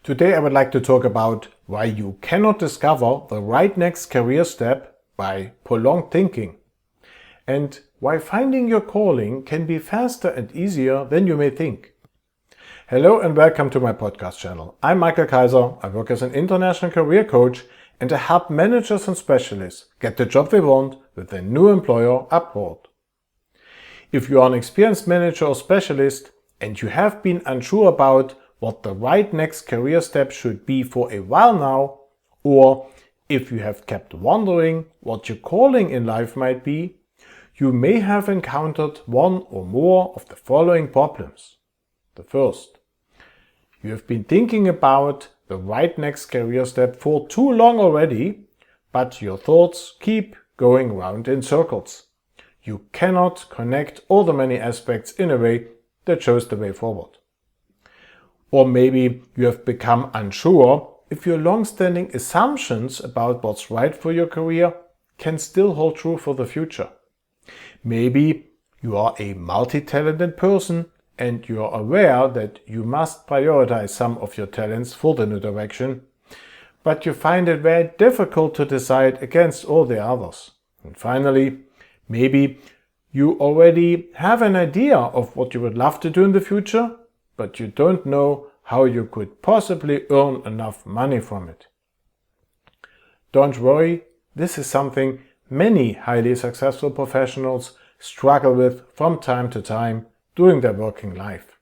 Today I would like to talk about why you cannot discover the right next career step by prolonged thinking, and why finding your calling can be faster and easier than you may think. Hello and welcome to my podcast channel. I'm Michael Kaiser. I work as an international career coach and I help managers and specialists get the job they want with their new employer abroad. If you are an experienced manager or specialist and you have been unsure about what the right next career step should be for a while now, or if you have kept wondering what your calling in life might be, you may have encountered one or more of the following problems. The first, you have been thinking about the right next career step for too long already, but your thoughts keep going round in circles. You cannot connect all the many aspects in a way that shows the way forward. Or maybe you have become unsure if your long-standing assumptions about what's right for your career can still hold true for the future. Maybe you are a multi-talented person and you are aware that you must prioritize some of your talents for the new direction, but you find it very difficult to decide against all the others. And finally, maybe you already have an idea of what you would love to do in the future, but you don't know how you could possibly earn enough money from it. Don't worry, this is something many highly successful professionals struggle with from time to time during their working life.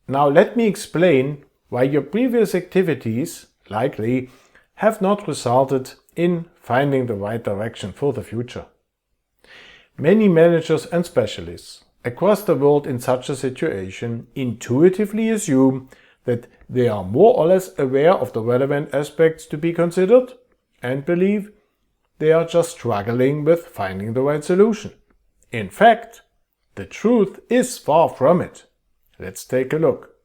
Now let me explain why your previous activities likely have not resulted in finding the right direction for the future. Many managers and specialists across the world in such a situation intuitively assume that they are more or less aware of the relevant aspects to be considered and believe they are just struggling with finding the right solution. In fact, the truth is far from it. Let's take a look.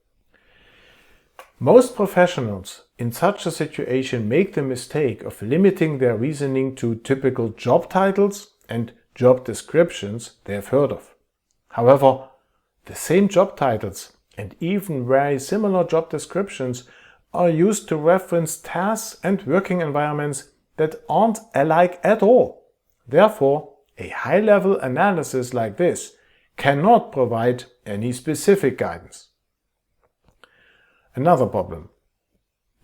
Most professionals in such a situation make the mistake of limiting their reasoning to typical job titles and job descriptions they have heard of. However, the same job titles and even very similar job descriptions are used to reference tasks and working environments that aren't alike at all. Therefore, a high-level analysis like this cannot provide any specific guidance. Another problem.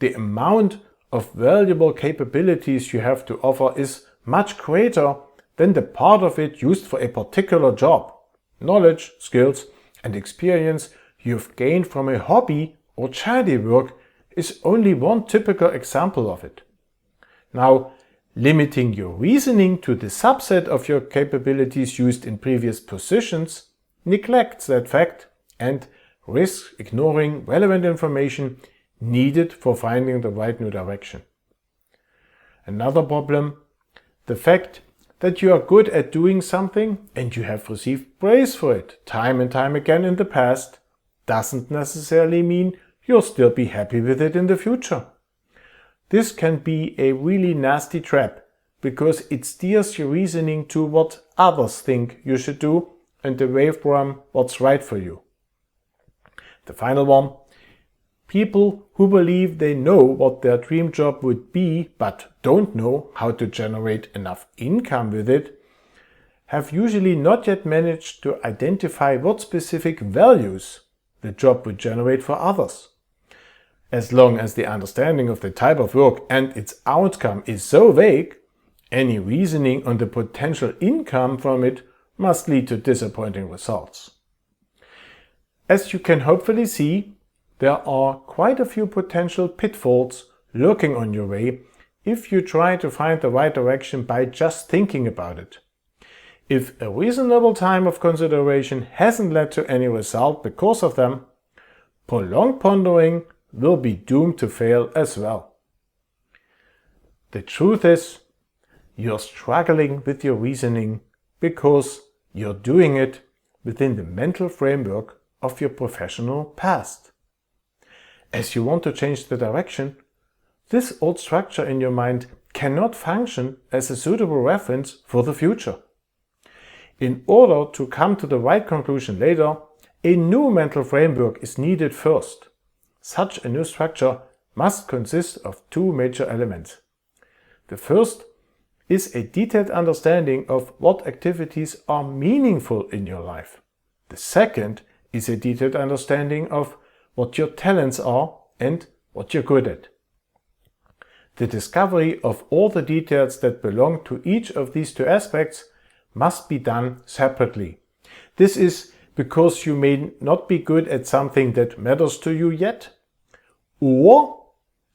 The amount of valuable capabilities you have to offer is much greater than the part of it used for a particular job. Knowledge, skills, and experience you've gained from a hobby or charity work is only one typical example of it. Now, limiting your reasoning to the subset of your capabilities used in previous positions neglects that fact and risks ignoring relevant information needed for finding the right new direction. Another problem, the fact that you are good at doing something and you have received praise for it time and time again in the past doesn't necessarily mean you'll still be happy with it in the future. This can be a really nasty trap because it steers your reasoning to what others think you should do and away from what's right for you. The final one, people who believe they know what their dream job would be but don't know how to generate enough income with it have usually not yet managed to identify what specific values the job would generate for others. As long as the understanding of the type of work and its outcome is so vague, any reasoning on the potential income from it must lead to disappointing results. As you can hopefully see, there are quite a few potential pitfalls lurking on your way if you try to find the right direction by just thinking about it. If a reasonable time of consideration hasn't led to any result because of them, prolonged pondering will be doomed to fail as well. The truth is, you're struggling with your reasoning because you're doing it within the mental framework of your professional past. As you want to change the direction, this old structure in your mind cannot function as a suitable reference for the future. In order to come to the right conclusion later, a new mental framework is needed first. such a new structure must consist of two major elements. The first is a detailed understanding of what activities are meaningful in your life. The second is a detailed understanding of what your talents are and what you're good at. The discovery of all the details that belong to each of these two aspects must be done separately. This is because you may not be good at something that matters to you yet, or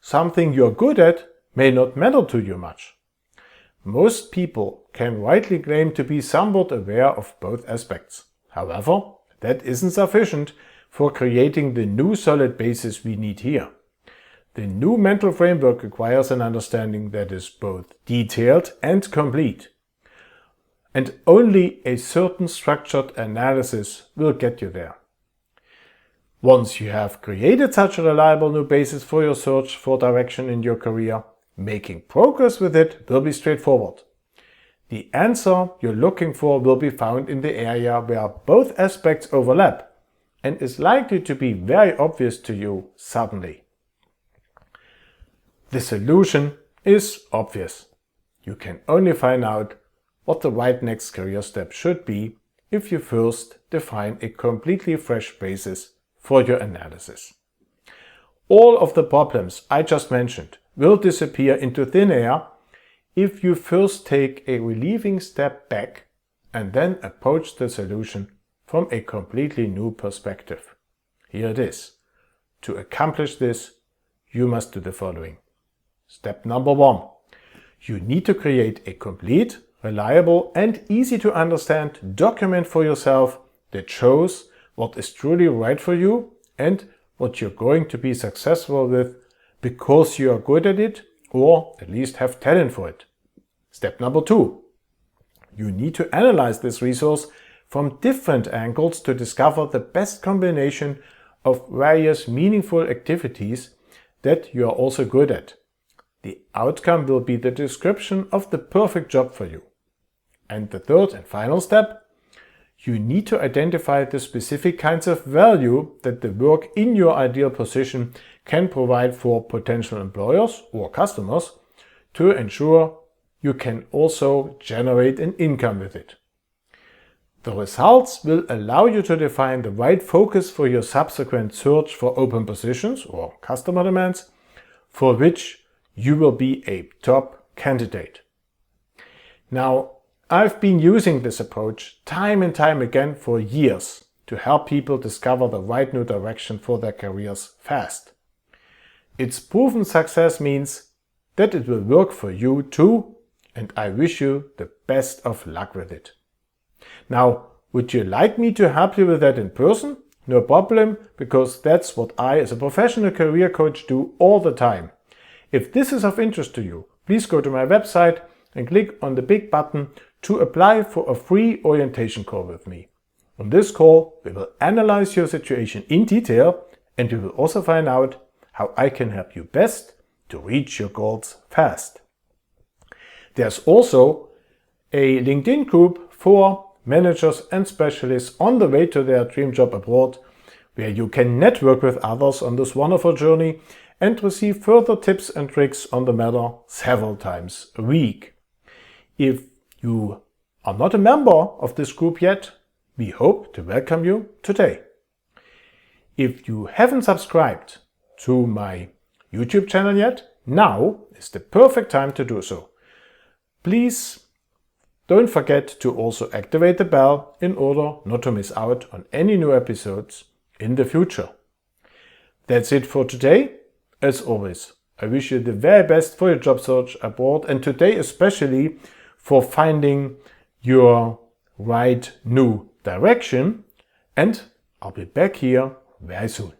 something you're good at may not matter to you much. Most people can rightly claim to be somewhat aware of both aspects. However, that isn't sufficient for creating the new solid basis we need here. The new mental framework requires an understanding that is both detailed and complete. And only a certain structured analysis will get you there. Once you have created such a reliable new basis for your search for direction in your career, making progress with it will be straightforward. The answer you're looking for will be found in the area where both aspects overlap and is likely to be very obvious to you suddenly. The solution is obvious. You can only find out what the right next career step should be if you first define a completely fresh basis for your analysis. All of the problems I just mentioned will disappear into thin air if you first take a relieving step back and then approach the solution from a completely new perspective. Here it is. To accomplish this, you must do the following. Step number 1. You need to create a complete, reliable and easy to understand document for yourself that shows what is truly right for you and what you're going to be successful with because you are good at it or at least have talent for it. Step number 2. You need to analyze this resource from different angles to discover the best combination of various meaningful activities that you are also good at. The outcome will be the description of the perfect job for you. And the third and final step, you need to identify the specific kinds of value that the work in your ideal position can provide for potential employers or customers to ensure you can also generate an income with it. The results will allow you to define the right focus for your subsequent search for open positions or customer demands for which you will be a top candidate. Now, I've been using this approach time and time again for years to help people discover the right new direction for their careers fast. Its proven success means that it will work for you too, and I wish you the best of luck with it. Now, would you like me to help you with that in person? No problem, because that's what I as a professional career coach do all the time. If this is of interest to you, please go to my website and click on the big button to apply for a free orientation call with me. On this call, we will analyze your situation in detail and we will also find out how I can help you best to reach your goals fast. There's also a LinkedIn group for managers and specialists on the way to their dream job abroad, where you can network with others on this wonderful journey and receive further tips and tricks on the matter several times a week. If you are not a member of this group yet, we hope to welcome you today. If you haven't subscribed to my YouTube channel yet, now is the perfect time to do so. Please don't forget to also activate the bell in order not to miss out on any new episodes in the future. That's it for today. As always, I wish you the very best for your job search abroad and today especially for finding your right new direction, and I'll be back here very soon.